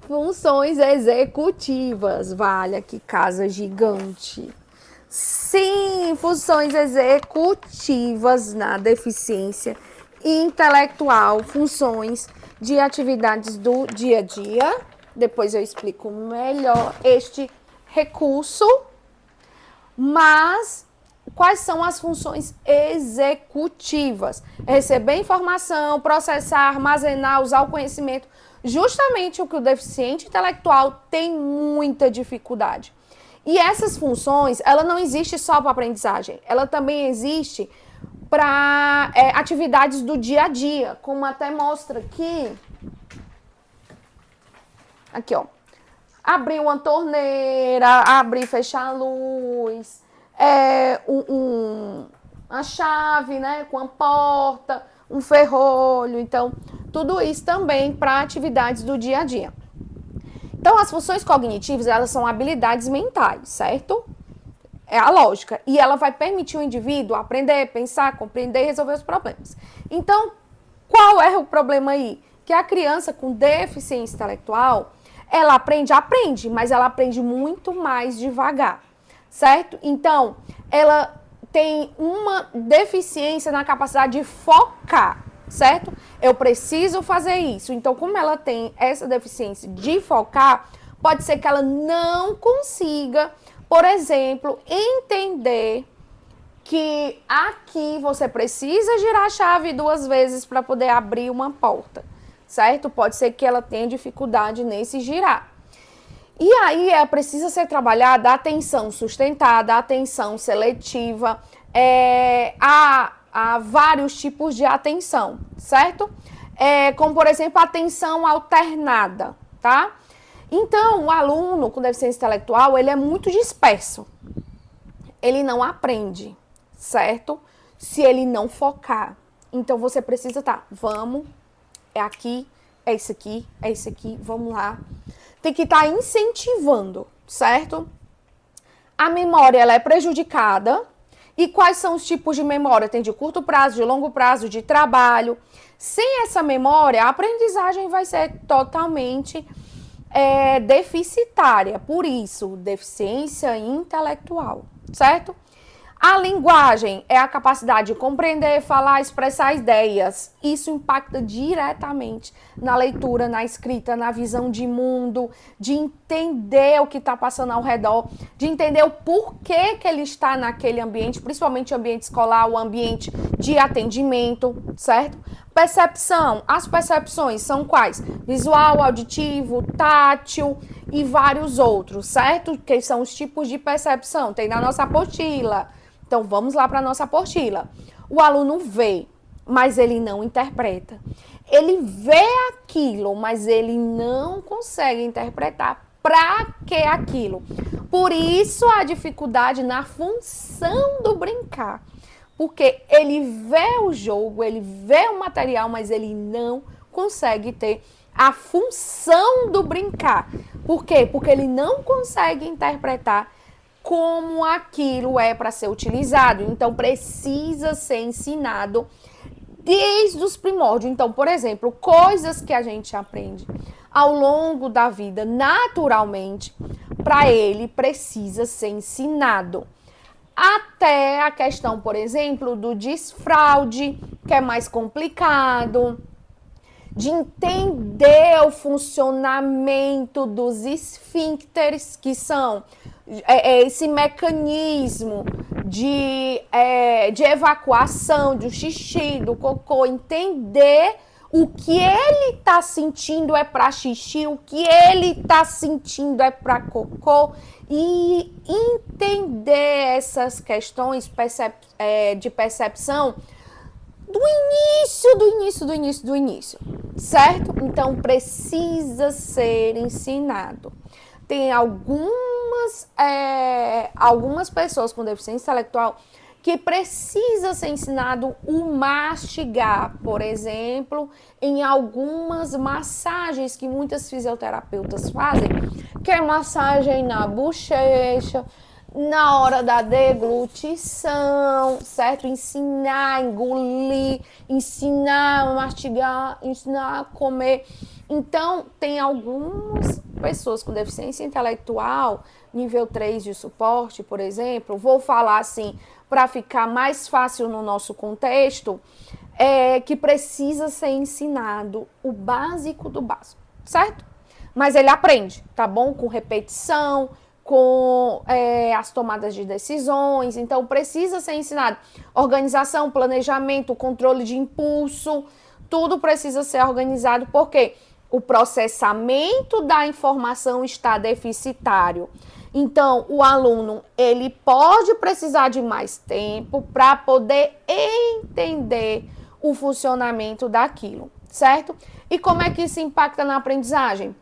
Funções executivas. Vale, que casa gigante. Sim, funções executivas na deficiência intelectual, funções de atividades do dia a dia. Depois eu explico melhor este recurso. Mas quais são as funções executivas? Receber informação, processar, armazenar, usar o conhecimento. Justamente o que o deficiente intelectual tem muita dificuldade. E essas funções, ela não existe só para aprendizagem, ela também existe para atividades do dia a dia, como até mostra aqui. Aqui, ó. Abrir uma torneira, abrir e fechar a luz, a chave, né, com a porta, um ferrolho. Então, tudo isso também para atividades do dia a dia. Então, as funções cognitivas, elas são habilidades mentais, certo? É a lógica. E ela vai permitir o indivíduo aprender, pensar, compreender e resolver os problemas. Então, qual é o problema aí? Que a criança com deficiência intelectual, ela aprende, mas ela aprende muito mais devagar, certo? Então, ela tem uma deficiência na capacidade de focar, certo? Eu preciso fazer isso. Então, como ela tem essa deficiência de focar, pode ser que ela não consiga, por exemplo, entender que aqui você precisa girar a chave 2 vezes para poder abrir uma porta, certo? Pode ser que ela tenha dificuldade nesse girar. E aí precisa ser trabalhada a atenção sustentada, a atenção seletiva, há vários tipos de atenção, certo? Como, por exemplo, a atenção alternada, tá? Então, o aluno com deficiência intelectual, ele é muito disperso. Ele não aprende, certo? Se ele não focar. Então, você precisa vamos, é aqui, é isso aqui, vamos lá. Tem que estar incentivando, certo? A memória, ela é prejudicada. E quais são os tipos de memória? Tem de curto prazo, de longo prazo, de trabalho. Sem essa memória, a aprendizagem vai ser totalmente deficitária. Por isso, deficiência intelectual, certo? A linguagem é a capacidade de compreender, falar, expressar ideias. Isso impacta diretamente na leitura, na escrita, na visão de mundo, de entender o que está passando ao redor, de entender o porquê que ele está naquele ambiente, principalmente o ambiente escolar, o ambiente de atendimento, certo? Percepção. As percepções são quais? Visual, auditivo, tátil e vários outros, certo? Que são os tipos de percepção. Tem na nossa apostila. Então, vamos lá para a nossa apostila. O aluno vê, mas ele não interpreta. Ele vê aquilo, mas ele não consegue interpretar para que aquilo. Por isso, a dificuldade na função do brincar. Porque ele vê o jogo, ele vê o material, mas ele não consegue ter a função do brincar. Por quê? Porque ele não consegue interpretar como aquilo é para ser utilizado. Então, precisa ser ensinado desde os primórdios. Então, por exemplo, coisas que a gente aprende ao longo da vida, naturalmente, para ele precisa ser ensinado. Até a questão, por exemplo, do desfraude, que é mais complicado, de entender o funcionamento dos esfíncteres, que são esse mecanismo de evacuação do xixi, do cocô, entender o que ele está sentindo é para xixi, o que ele está sentindo é para cocô, e entender essas questões de percepção do início, certo? Então, precisa ser ensinado. Tem algumas pessoas com deficiência intelectual que precisa ser ensinado o mastigar, por exemplo, em algumas massagens que muitas fisioterapeutas fazem, que é massagem na bochecha, na hora da deglutição, certo? Ensinar a engolir, ensinar a mastigar, ensinar a comer. Então, tem algumas pessoas com deficiência intelectual, nível 3 de suporte, por exemplo, vou falar assim, para ficar mais fácil no nosso contexto, que precisa ser ensinado o básico do básico, certo? Mas ele aprende, tá bom? Com repetição, com as tomadas de decisões, então precisa ser ensinado. Organização, planejamento, controle de impulso, tudo precisa ser organizado, porque o processamento da informação está deficitário. Então, o aluno, ele pode precisar de mais tempo para poder entender o funcionamento daquilo, certo? E como é que isso impacta na aprendizagem?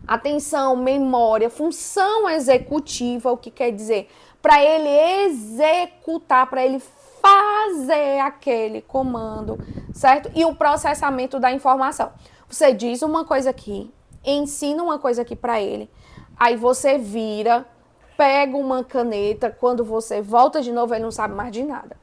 Atenção, memória, função executiva, o que quer dizer? Para ele executar, para ele fazer aquele comando, certo? E o processamento da informação. Você diz uma coisa aqui, ensina uma coisa aqui para ele, aí você vira, pega uma caneta, quando você volta de novo, ele não sabe mais de nada.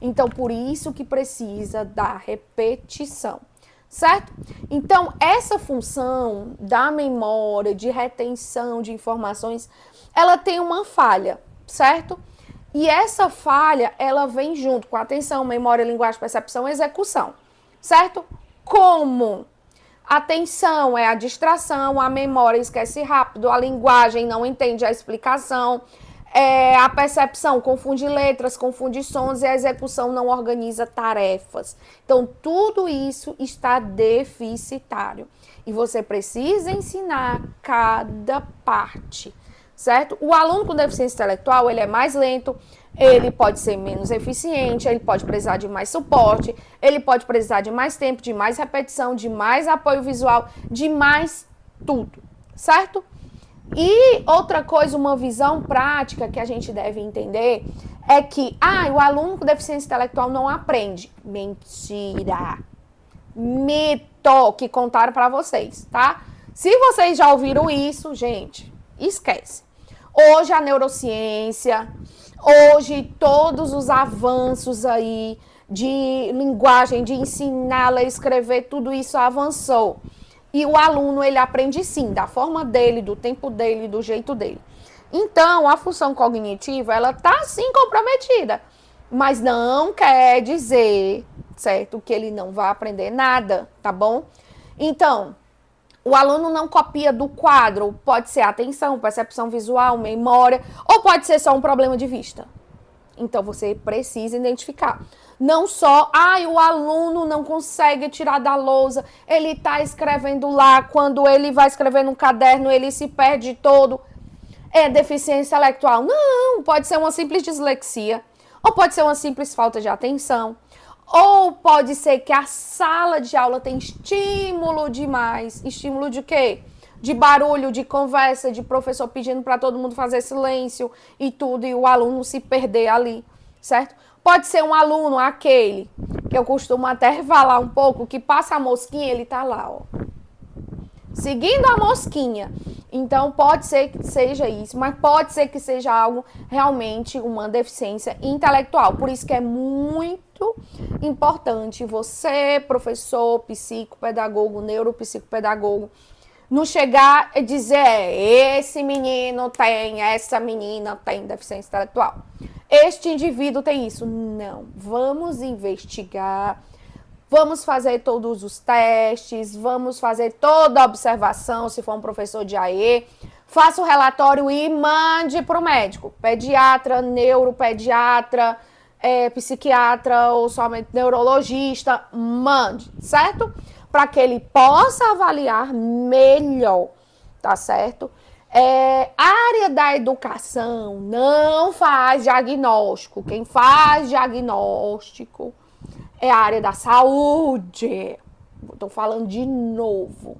Então, por isso que precisa da repetição. Certo? Então, essa função da memória, de retenção de informações, ela tem uma falha, certo? E essa falha, ela vem junto com a atenção, memória, linguagem, percepção e execução, certo? Como? Atenção é a distração, a memória esquece rápido, a linguagem não entende a explicação, a percepção confunde letras, confunde sons e a execução não organiza tarefas. Então, tudo isso está deficitário. E você precisa ensinar cada parte, certo? O aluno com deficiência intelectual, ele é mais lento, ele pode ser menos eficiente, ele pode precisar de mais suporte, ele pode precisar de mais tempo, de mais repetição, de mais apoio visual, de mais tudo, certo? E outra coisa, uma visão prática que a gente deve entender é que, o aluno com deficiência intelectual não aprende. Mentira. Mito que contaram para vocês, tá? Se vocês já ouviram isso, gente, esquece. Hoje a neurociência, hoje todos os avanços aí de linguagem, de ensinar a ler, escrever, tudo isso avançou. E o aluno, ele aprende sim, da forma dele, do tempo dele, do jeito dele. Então, a função cognitiva, ela tá sim comprometida. Mas não quer dizer, certo, que ele não vai aprender nada, tá bom? Então, o aluno não copia do quadro. Pode ser atenção, percepção visual, memória, ou pode ser só um problema de vista. Então, você precisa identificar. Não só, o aluno não consegue tirar da lousa, ele está escrevendo lá, quando ele vai escrever no caderno, ele se perde todo. É deficiência intelectual? Não, pode ser uma simples dislexia, ou pode ser uma simples falta de atenção, ou pode ser que a sala de aula tem estímulo demais. Estímulo de quê? De barulho, de conversa, de professor pedindo para todo mundo fazer silêncio e tudo, e o aluno se perder ali, certo? Pode ser um aluno, aquele, que eu costumo até falar um pouco, que passa a mosquinha, ele tá lá, ó, seguindo a mosquinha. Então, pode ser que seja isso, mas pode ser que seja algo realmente uma deficiência intelectual. Por isso que é muito importante você, professor, psicopedagogo, neuropsicopedagogo, não chegar e dizer, esse menino tem, essa menina tem deficiência intelectual. Este indivíduo tem isso. Não. Vamos investigar, vamos fazer todos os testes, vamos fazer toda a observação, se for um professor de AE, faça o relatório e mande para o médico. Pediatra, neuropediatra, psiquiatra ou somente neurologista, mande, certo? Para que ele possa avaliar melhor, tá certo? A área da educação não faz diagnóstico. Quem faz diagnóstico é a área da saúde. Estou falando de novo.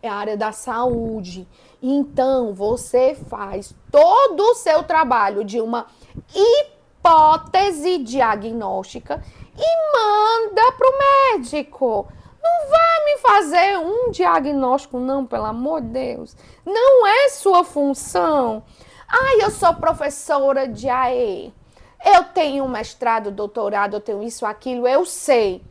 É a área da saúde. Então, você faz todo o seu trabalho de uma hipótese diagnóstica e manda para o médico. Não vai me fazer um diagnóstico, não, pelo amor de Deus. Não é sua função. Ai, eu sou professora de AE. Eu tenho mestrado, doutorado, eu tenho isso, aquilo, eu sei.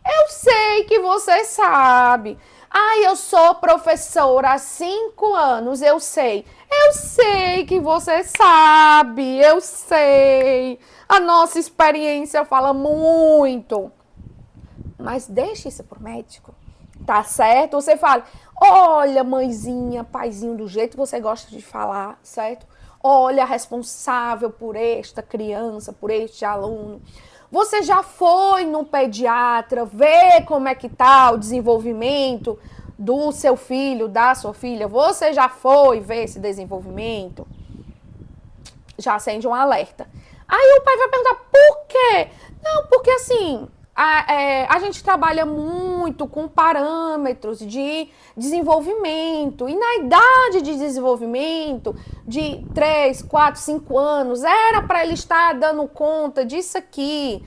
Eu sei que você sabe. Ai, eu sou professora há 5 anos, eu sei. Eu sei que você sabe, eu sei. A nossa experiência fala muito. Mas deixa isso pro médico, tá certo? Você fala, olha, mãezinha, paizinho, do jeito que você gosta de falar, certo? Olha, responsável por esta criança, por este aluno. Você já foi no pediatra ver como é que tá o desenvolvimento do seu filho, da sua filha? Você já foi ver esse desenvolvimento? Já acende um alerta. Aí o pai vai perguntar, por quê? Não, porque assim, a gente trabalha muito com parâmetros de desenvolvimento. E na idade de desenvolvimento, de 3, 4, 5 anos, era para ele estar dando conta disso aqui.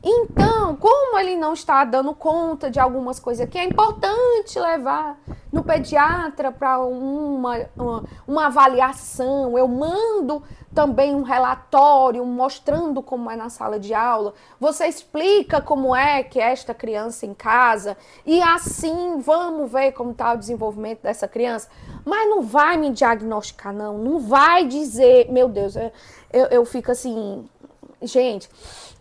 Então, como ele não está dando conta de algumas coisas aqui, é importante levar no pediatra para uma avaliação. Eu mando também um relatório mostrando como é na sala de aula. Você explica como é que é esta criança em casa e assim vamos ver como está o desenvolvimento dessa criança. Mas não vai me diagnosticar, não. Não vai dizer, meu Deus, eu fico assim, gente,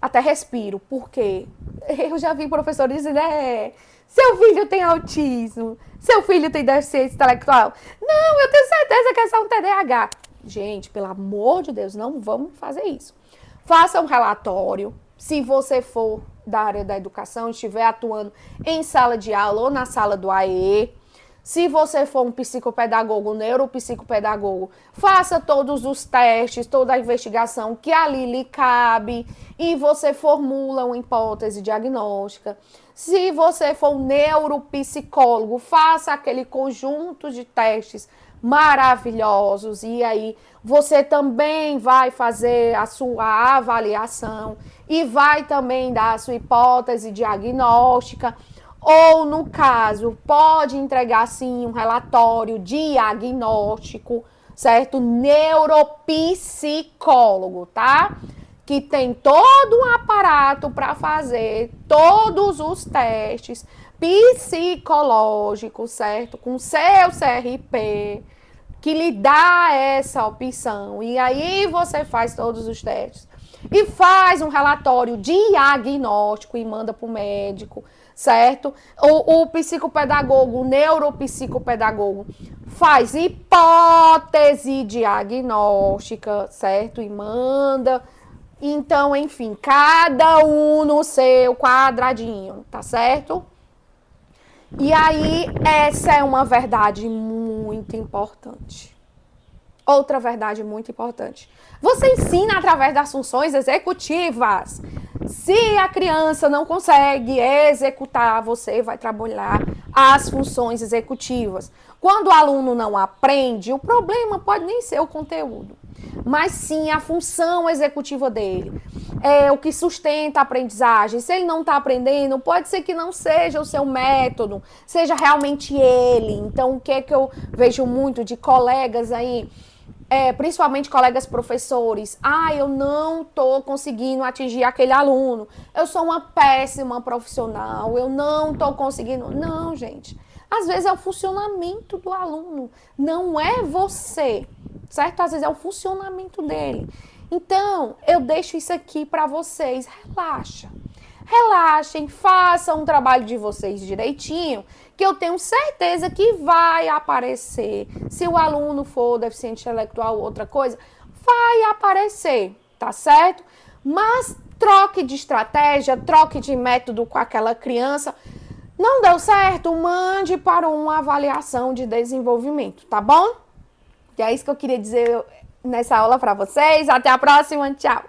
até respiro, porque eu já vi professores dizendo, seu filho tem autismo, seu filho tem deficiência intelectual. Não, eu tenho certeza que é só um TDAH. Gente, pelo amor de Deus, não vamos fazer isso. Faça um relatório. Se você for da área da educação, estiver atuando em sala de aula ou na sala do AE. Se você for um psicopedagogo, neuropsicopedagogo, faça todos os testes, toda a investigação que ali lhe cabe e você formula uma hipótese diagnóstica. Se você for um neuropsicólogo, faça aquele conjunto de testes maravilhosos e aí você também vai fazer a sua avaliação e vai também dar a sua hipótese diagnóstica. Ou, no caso, pode entregar, sim, um relatório diagnóstico, certo? Neuropsicólogo, tá? Que tem todo um aparato para fazer todos os testes psicológicos, certo? Com seu CRP, que lhe dá essa opção. E aí você faz todos os testes. E faz um relatório diagnóstico e manda para o médico, certo? O psicopedagogo, o neuropsicopedagogo, faz hipótese diagnóstica, certo? E manda. Então, enfim, cada um no seu quadradinho, tá certo? E aí, essa é uma verdade muito importante. Outra verdade muito importante. Você ensina através das funções executivas. Se a criança não consegue executar, você vai trabalhar as funções executivas. Quando o aluno não aprende, o problema pode nem ser o conteúdo, mas sim a função executiva dele. É o que sustenta a aprendizagem. Se ele não está aprendendo, pode ser que não seja o seu método, seja realmente ele. Então, o que é que eu vejo muito de colegas aí, principalmente colegas professores, eu não estou conseguindo atingir aquele aluno, eu sou uma péssima profissional, eu não estou conseguindo. Não, gente, às vezes é o funcionamento do aluno, não é você, certo? Às vezes é o funcionamento dele. Então, eu deixo isso aqui para vocês, relaxem, façam o trabalho de vocês direitinho, que eu tenho certeza que vai aparecer. Se o aluno for deficiente intelectual ou outra coisa, vai aparecer, tá certo? Mas troque de estratégia, troque de método com aquela criança. Não deu certo? Mande para uma avaliação de desenvolvimento, tá bom? E é isso que eu queria dizer nessa aula para vocês. Até a próxima, tchau!